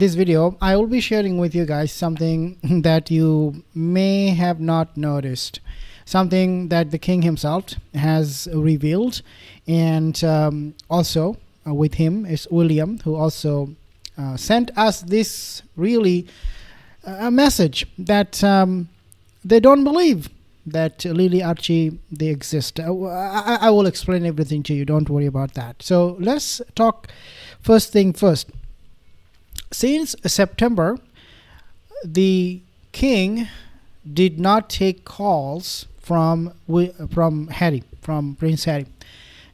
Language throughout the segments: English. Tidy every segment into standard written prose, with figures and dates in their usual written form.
This video, I will be sharing with you guys something that you may have not noticed, something that the king himself has revealed, and also with him is William, who also sent us this really a message that they don't believe that Lily Archie they exist. I will explain everything to you. Don't worry about that. So let's talk first thing first. Since September, the king did not take calls from Harry, from Prince Harry.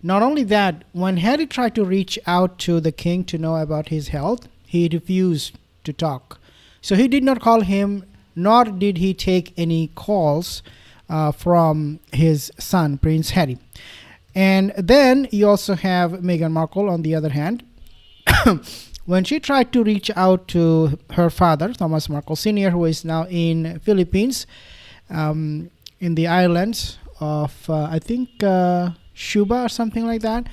Not only that, when Harry tried to reach out to the king to know about his health, he refused to talk. So he did not call him, nor did he take any calls from his son, Prince Harry. And then you also have Meghan Markle on the other hand. When she tried to reach out to her father, Thomas Markle Sr., who is now in Philippines, in the islands of, I think, Cuba or something like that,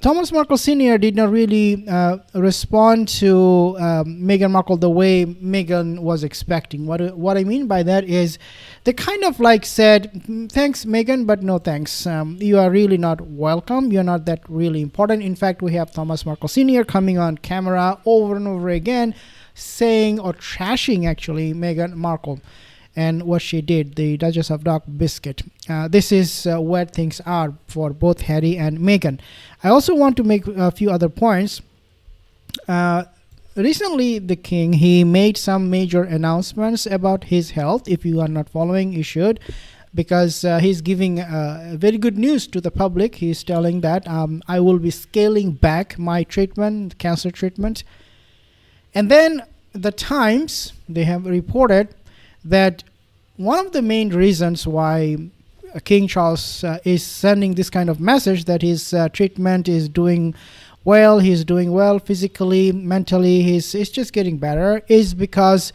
Thomas Markle Sr. did not really respond to Meghan Markle the way Meghan was expecting. What I mean by that is they kind of like said, thanks Meghan, but no thanks. You are really not welcome. You're not that really important. In fact, we have Thomas Markle Sr. coming on camera over and over again saying or trashing actually Meghan Markle and what she did, the Duchess of Dark Biscuit. This is where things are for both Harry and Meghan. I also want to make a few other points. Recently, the king, he made some major announcements about his health. If you are not following, you should, because he's giving very good news to the public. He's telling that I will be scaling back my treatment, cancer treatment. And then the Times, they have reported that one of the main reasons why King Charles is sending this kind of message that his treatment is doing well, he's doing well physically, mentally, he's just getting better, is because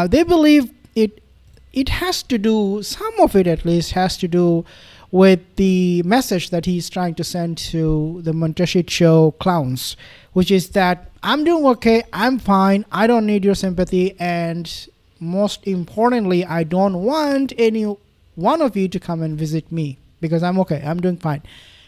they believe it has to do, some of it at least, has to do with the message that he's trying to send to the Montasheet show clowns, which is that I'm doing okay, I'm fine, I don't need your sympathy, and most importantly, I don't want any one of you to come and visit me because I'm okay, I'm doing fine.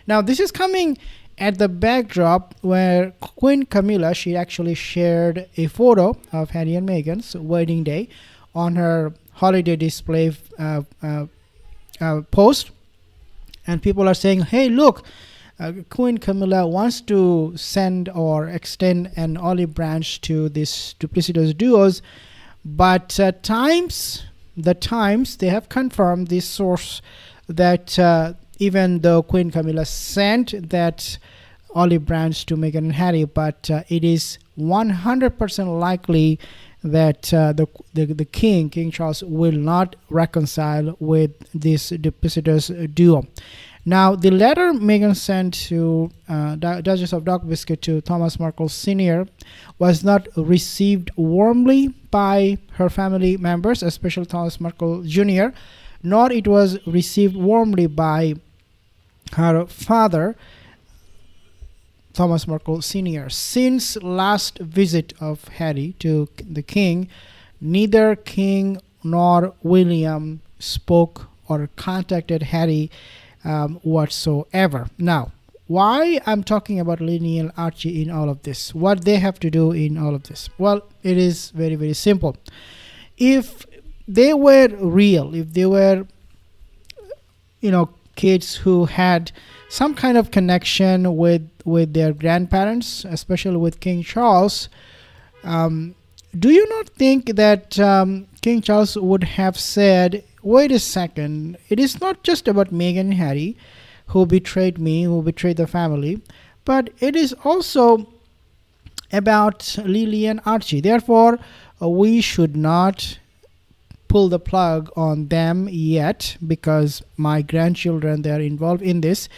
Now, this is coming at the backdrop where Queen Camila, she actually shared a photo of Harry and Meghan's wedding day on her holiday display post, and people are saying, hey, look, Queen Camila wants to send or extend an olive branch to this duplicitous duos. But the Times, they have confirmed this source that even though Queen Camila sent that olive branch to Meghan and Harry, but it is 100% likely that the King Charles will not reconcile with this duplicitous duo. Now, the letter Meghan sent to Duchess of Dark Biscuit to Thomas Markle Sr. was not received warmly by her family members, especially Thomas Markle Jr., nor it was received warmly by her father, Thomas Markle Sr. Since last visit of Harry to the king, neither King nor William spoke or contacted Harry whatsoever. Now, why I'm talking about Lily Archie in all of this? What they have to do in all of this? Well, it is very, very simple. If they were real, if they were, kids who had some kind of connection with their grandparents, especially with King Charles, do you not think that King Charles would have said, wait a second, it is not just about Meghan and Harry who betrayed me, who betrayed the family, but it is also about Lily and Archie. Therefore, we should not pull the plug on them yet because my grandchildren, they are involved in this.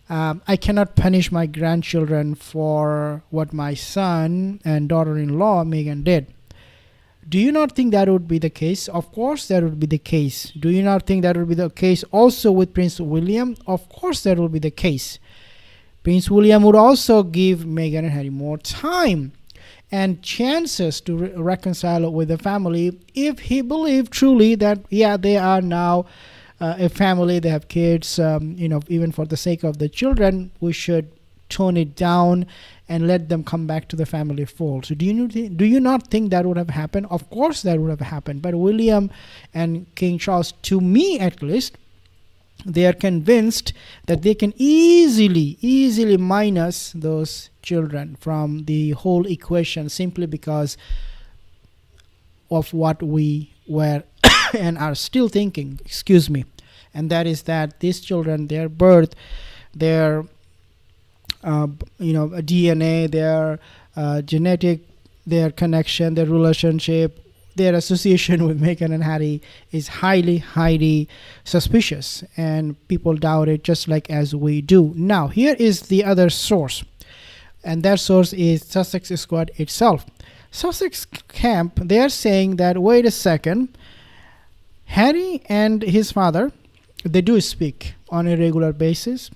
I cannot punish my grandchildren for what my son and daughter-in-law Meghan did. Do you not think that would be the case? Of course that would be the case. Do you not think that would be the case also with Prince William? Of course that would be the case. Prince William would also give Meghan and Harry more time. and chances to reconcile with the family if he believed truly that, yeah, they are now a family, they have kids, even for the sake of the children, we should tone it down and let them come back to the family fold. So do you not think that would have happened? Of course that would have happened. But William and King Charles, to me at least, they are convinced that they can easily minus those children from the whole equation simply because of what we were and are still thinking, and that is that these children, their birth, their DNA, their genetic, their connection, their relationship, their association with Meghan and Harry is highly suspicious, and people doubt it just like as we do. Now, here is the other source, and that source is Sussex Squad itself. Sussex camp, they are saying that, wait a second, Harry and his father, they do speak on a regular basis.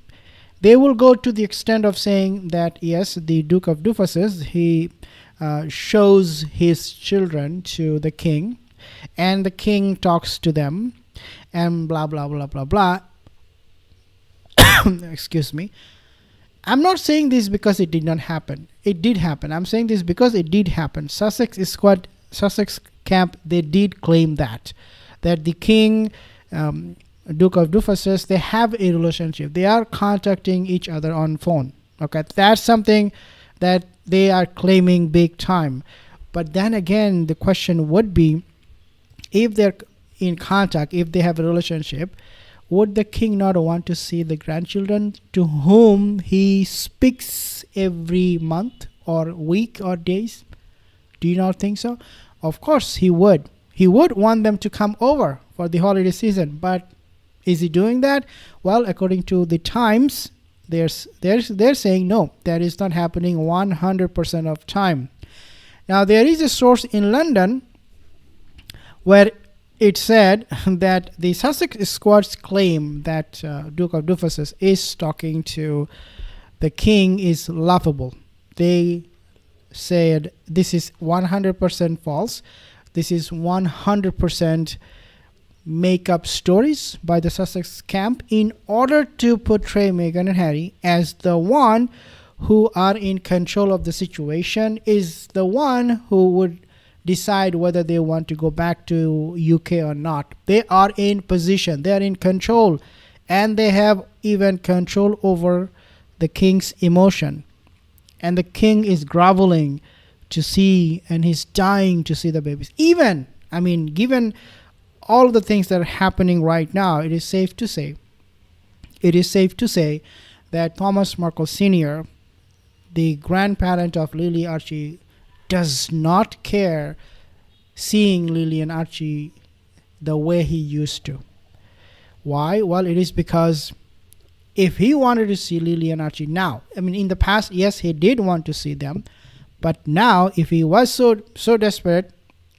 They will go to the extent of saying that, yes, the Duke of Dufaces, he shows his children to the king, and the king talks to them, and blah, blah, blah, blah, blah. Excuse me. I'm not saying this because it did not happen. It did happen. I'm saying this because it did happen. Sussex camp, they did claim that the king, Duke of Dufaces, they have a relationship. They are contacting each other on phone. Okay, that's something that they are claiming big time. But then again, the question would be, if they're in contact, if they have a relationship, would the king not want to see the grandchildren to whom he speaks every month or week or days? Do you not think so? Of course he would. He would want them to come over for the holiday season. But is he doing that? Well, according to the Times, they're saying no, that is not happening 100% of time. Now, there is a source in London where it said that the Sussex Squad's claim that Duke of Dufaces is talking to the king is laughable. They said this is 100% false. This is 100% make up stories by the Sussex camp in order to portray Meghan and Harry as the one who are in control of the situation, is the one who would decide whether they want to go back to UK or not. They are in position, they are in control, and they have even control over the king's emotion. And the king is groveling to see, and he's dying to see the babies. Even, given all the things that are happening right now, it is safe to say that Thomas Markle Sr., the grandparent of Lily Archie, does not care seeing Lily and Archie the way he used to. Why? Well, it is because if he wanted to see Lily and Archie now, in the past, yes, he did want to see them, but now, if he was so desperate,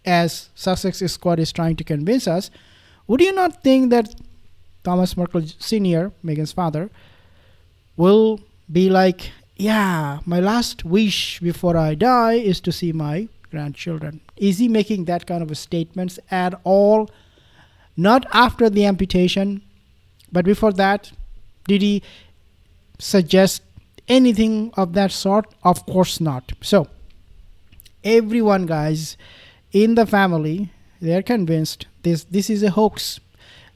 as Sussex Squad is trying to convince us, would you not think that Thomas Markle Sr., Meghan's father, will be like, yeah, my last wish before I die is to see my grandchildren? Is he making that kind of a statements at all? Not after the amputation, but before that. Did he suggest anything of that sort? Of course not. So, everyone, guys, in the family, they're convinced this is a hoax.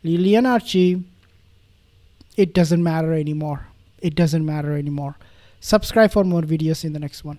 Lily and Archie, it doesn't matter anymore. Subscribe for more videos in the next one.